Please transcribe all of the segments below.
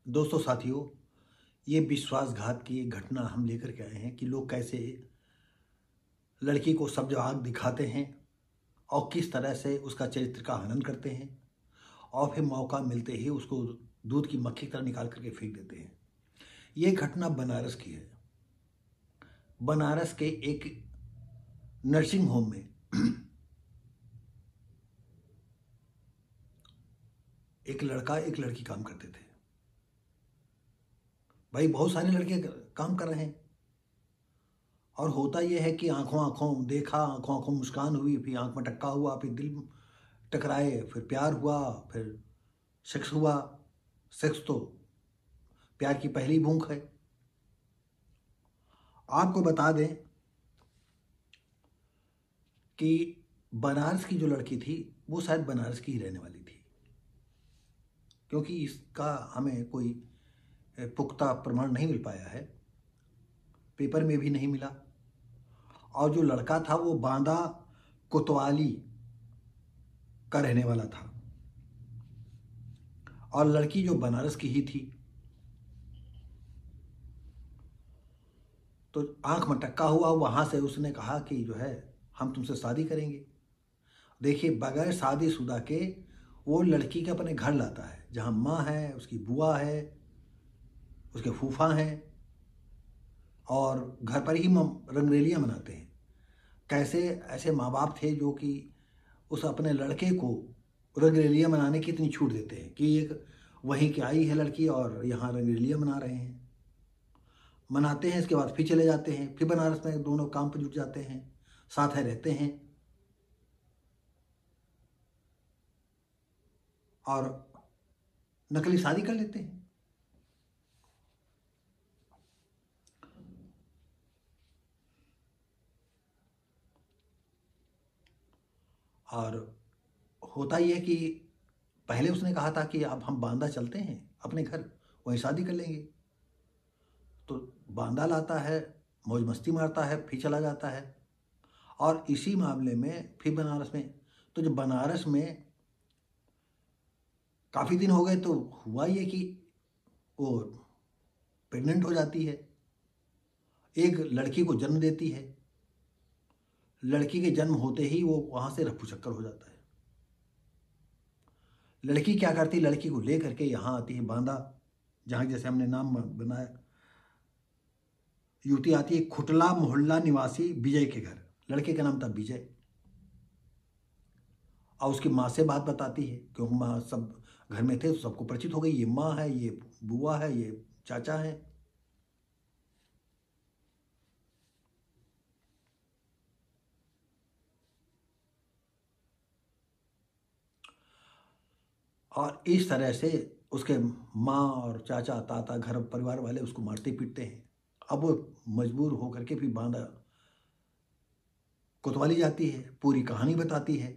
दोस्तों साथियों, ये विश्वासघात की एक घटना हम लेकर के आए हैं कि लोग कैसे लड़की को सब जवाब दिखाते हैं और किस तरह से उसका चरित्र का हनन करते हैं और फिर मौका मिलते ही उसको दूध की मक्खी की तरह निकाल करके फेंक देते हैं। ये घटना बनारस की है। बनारस के एक नर्सिंग होम में एक लड़का एक लड़की काम करते थे। भाई बहुत सारे लड़के काम कर रहे हैं और होता यह है कि आंखों आंखों देखा, आंखों आंखों मुस्कान हुई, फिर आंख में टक्का हुआ, फिर दिल टकराए, फिर प्यार हुआ, फिर सेक्स हुआ। सेक्स तो प्यार की पहली भूख है। आपको बता दें कि बनारस की जो लड़की थी वो शायद बनारस की ही रहने वाली थी, क्योंकि इसका हमें कोई पुख्ता प्रमाण नहीं मिल पाया है, पेपर में भी नहीं मिला। और जो लड़का था वो बांदा कोतवाली का रहने वाला था और लड़की जो बनारस की ही थी। तो आंख में टक्का हुआ, वहां से उसने कहा कि जो है हम तुमसे शादी करेंगे। देखिए, बगैर शादीशुदा के वो लड़की के अपने घर लाता है, जहाँ माँ है, उसकी बुआ है, उसके फूफा हैं, और घर पर ही रंगरेलियाँ मनाते हैं। कैसे ऐसे माँ बाप थे जो कि उस अपने लड़के को रंगरेलियाँ मनाने की इतनी छूट देते हैं कि एक वहीं की आई है लड़की और यहाँ रंगरेलियाँ मना रहे हैं। मनाते हैं, इसके बाद फिर चले जाते हैं, फिर बनारस में दोनों काम पर जुट जाते हैं, साथ है रहते हैं और नकली शादी कर लेते हैं। और होता ही है कि पहले उसने कहा था कि अब हम बांदा चलते हैं अपने घर, वहीं शादी कर लेंगे। तो बांदा लाता है, मौज मस्ती मारता है, फिर चला जाता है। और इसी मामले में फिर बनारस में, तो जब बनारस में काफ़ी दिन हो गए तो हुआ ये कि वो प्रेग्नेंट हो जाती है, एक लड़की को जन्म देती है। लड़की के जन्म होते ही वो वहाँ से रफू चक्कर हो जाता है। लड़की क्या करती, लड़की को ले करके यहाँ आती है बांदा, जहाँ जैसे हमने नाम बनाया, युवती आती है खुटला मोहल्ला निवासी विजय के घर। लड़के का नाम था विजय। और उसकी माँ से बात बताती है, क्योंकि माँ सब घर में थे तो सबको परिचित हो गई, ये माँ है, ये बुआ है, ये चाचा है। और इस तरह से उसके माँ और चाचा ताता घर परिवार वाले उसको मारते पीटते हैं। अब वो मजबूर होकर के फिर बांदा कोतवाली जाती है, पूरी कहानी बताती है।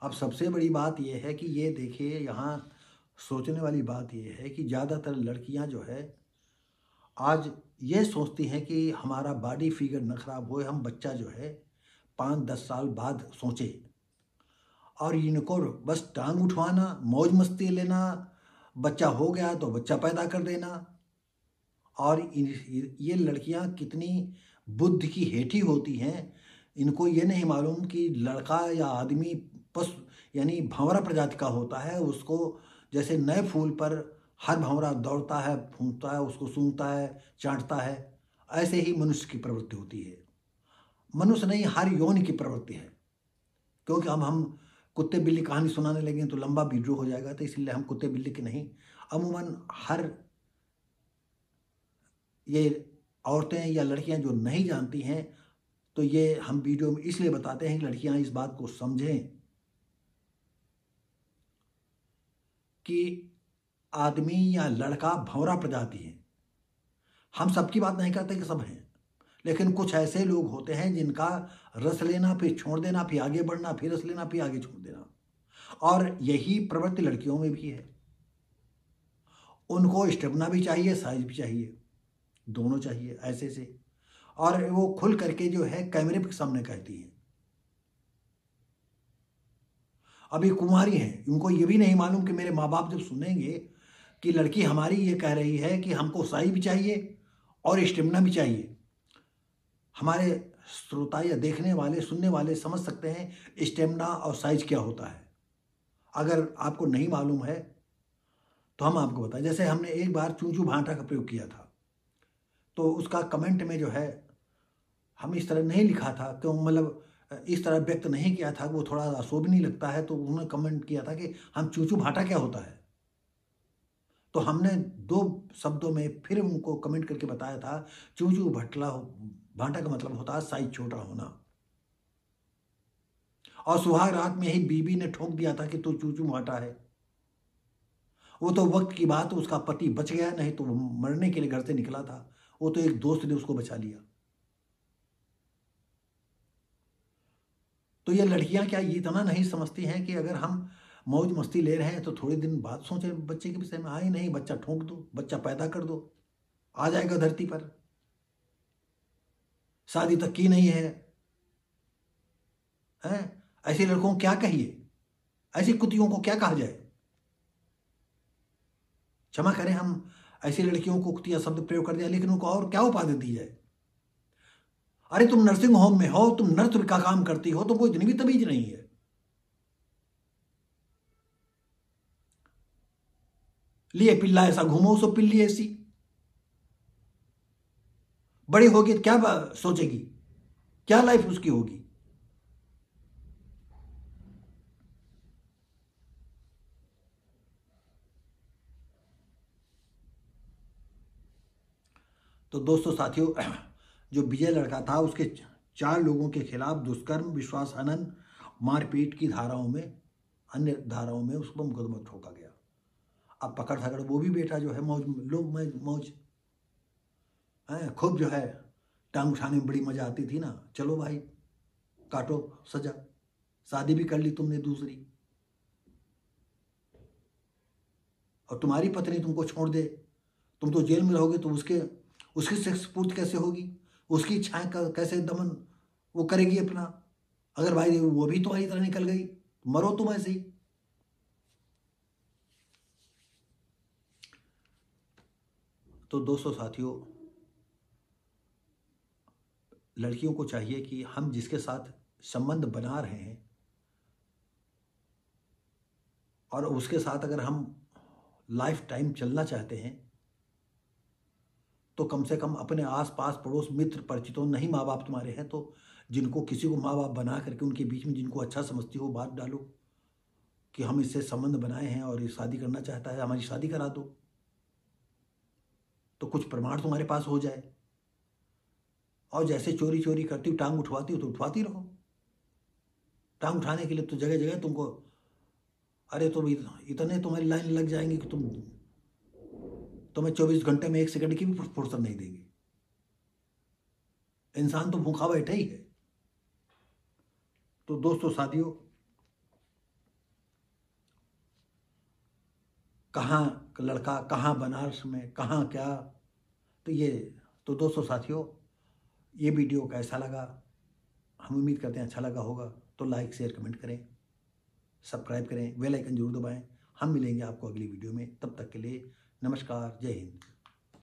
अब सबसे बड़ी बात यह है कि ये देखिए, यहाँ सोचने वाली बात यह है कि ज़्यादातर लड़कियां जो है आज ये सोचती हैं कि हमारा बॉडी फिगर न खराब होए, हम बच्चा जो है 5-10 साल बाद सोचे। और इनको बस टांग उठवाना, मौज मस्ती लेना, बच्चा हो गया तो बच्चा पैदा कर देना। और ये लड़कियां कितनी बुद्धि की हेठी होती हैं, इनको ये नहीं मालूम कि लड़का या आदमी पशु यानी भंवरा प्रजाति का होता है। उसको जैसे नए फूल पर हर भंवरा दौड़ता है, फूंकता है, उसको सूंघता है, चाटता है, ऐसे ही मनुष्य की प्रवृत्ति होती है। मनुष्य नहीं, हर यौन की प्रवृत्ति है। क्योंकि हम कुत्ते बिल्ली कहानी सुनाने लगे तो लंबा वीडियो हो जाएगा, तो इसलिए हम कुत्ते बिल्ली की नहीं, अमूमन हर ये औरतें या लड़कियां जो नहीं जानती हैं, तो ये हम वीडियो में इसलिए बताते हैं कि लड़कियां इस बात को समझें कि आदमी या लड़का भंवरा प्रजाति है। हम सबकी बात नहीं करते कि सब हैं, लेकिन कुछ ऐसे लोग होते हैं जिनका रस लेना फिर छोड़ देना, फिर आगे बढ़ना, फिर रस लेना, फिर आगे छोड़ देना। और यही प्रवृत्ति लड़कियों में भी है। उनको स्टेमिना भी चाहिए, साइज भी चाहिए, दोनों चाहिए ऐसे से। और वो खुल करके जो है कैमरे के सामने कहती है। अभी कुंवारी हैं, उनको ये भी नहीं मालूम कि मेरे माँ बाप जब सुनेंगे कि लड़की हमारी ये कह रही है कि हमको साइज भी चाहिए और स्टेमिना भी चाहिए। हमारे श्रोता या देखने वाले सुनने वाले समझ सकते हैं स्टेमिना और साइज क्या होता है। अगर आपको नहीं मालूम है तो हम आपको बताएं। जैसे हमने एक बार चूचू भांटा का प्रयोग किया था, तो उसका कमेंट में जो है हम इस तरह नहीं लिखा था, क्यों मतलब इस तरह व्यक्त नहीं किया था, वो थोड़ा अशोभनीय लगता है। तो उन्होंने कमेंट किया था कि हम चूचू भांटा क्या होता है। तो हमने 2 शब्दों में फिर उनको कमेंट करके बताया था, चूचू भटला भांटा का मतलब होता है साइज छोटा होना। और सुहाग रात में ही बीबी ने ठोक दिया था कि तू चूचू भांटा है। वो तो वक्त की बात, उसका पति बच गया, नहीं तो वो मरने के लिए घर से निकला था। वो तो एक दोस्त ने उसको बचा लिया। तो ये लड़कियां क्या ये इतना नहीं समझती हैं कि अगर हम मौज मस्ती ले रहे हैं तो थोड़े दिन बाद सोचें बच्चे के विषय में। आए नहीं, बच्चा ठोक दो, बच्चा पैदा कर दो, आ जाएगा धरती पर। शादी तक की नहीं है, हैं? ऐसे लड़कों को क्या कहिए, ऐसी कुतियों को क्या कहा जाए। क्षमा करें, हम ऐसी लड़कियों को कुतिया शब्द प्रयोग कर दिया, लेकिन उनको और क्या उपाधि दी जाए। अरे तुम नर्सिंग होम में हो, तुम नर्स का काम करती हो, तो वो इतनी भी तमीज नहीं है। लिए पिल्ला ऐसा घूमो सो पिल्ली ऐसी। बड़ी होगी तो क्या सोचेगी, क्या लाइफ उसकी होगी। तो दोस्तों साथियों, जो विजय लड़का था उसके 4 लोगों के खिलाफ दुष्कर्म, विश्वासहनन, मारपीट की धाराओं में, अन्य धाराओं में उसको मुकदमा ठोका गया। अब पकड़ धकड़ वो भी बेटा जो है मौज लोग मौज है, खूब जो है टांग उठाने में बड़ी मजा आती थी ना। चलो भाई काटो सजा, शादी भी कर ली तुमने दूसरी, और तुम्हारी पत्नी तुमको छोड़ दे, तुम तो जेल में रहोगे, तो उसकी सेक्स पूर्ति कैसे होगी, उसकी इच्छाएं कैसे दमन वो करेगी अपना। अगर भाई वो भी तुम्हारी तरह निकल गई, मरो तुम ऐसे ही। तो दोस्तों साथियों, लड़कियों को चाहिए कि हम जिसके साथ संबंध बना रहे हैं और उसके साथ अगर हम लाइफ टाइम चलना चाहते हैं, तो कम से कम अपने आस-पास पड़ोस मित्र परिचितों, नहीं माँ बाप तुम्हारे हैं तो जिनको किसी को माँ बाप बना करके उनके बीच में जिनको अच्छा समझती हो बात डालो कि हम इससे संबंध बनाए हैं और ये शादी करना चाहता है, हमारी शादी करा दो। तो कुछ प्रमाण तुम्हारे पास हो जाए। और जैसे चोरी चोरी करती हो, टांग उठवाती हो तो उठवाती रहो। टांग उठाने के लिए तो जगह जगह तुमको, अरे तुम इतने तुम्हारी लाइन लग जाएंगे कि तुम्हें 24 घंटे में 1 सेकंड की भी फुर्सत नहीं देंगे। इंसान तो भूखा बैठा ही है। तो दोस्तों साथियों, कहाँ लड़का, कहाँ बनारस में, कहाँ क्या। तो दोस्तों साथियों, ये वीडियो कैसा लगा, हम उम्मीद करते हैं अच्छा लगा होगा। तो लाइक शेयर कमेंट करें, सब्सक्राइब करें, बेल आइकन जरूर दबाएं। हम मिलेंगे आपको अगली वीडियो में, तब तक के लिए नमस्कार, जय हिंद।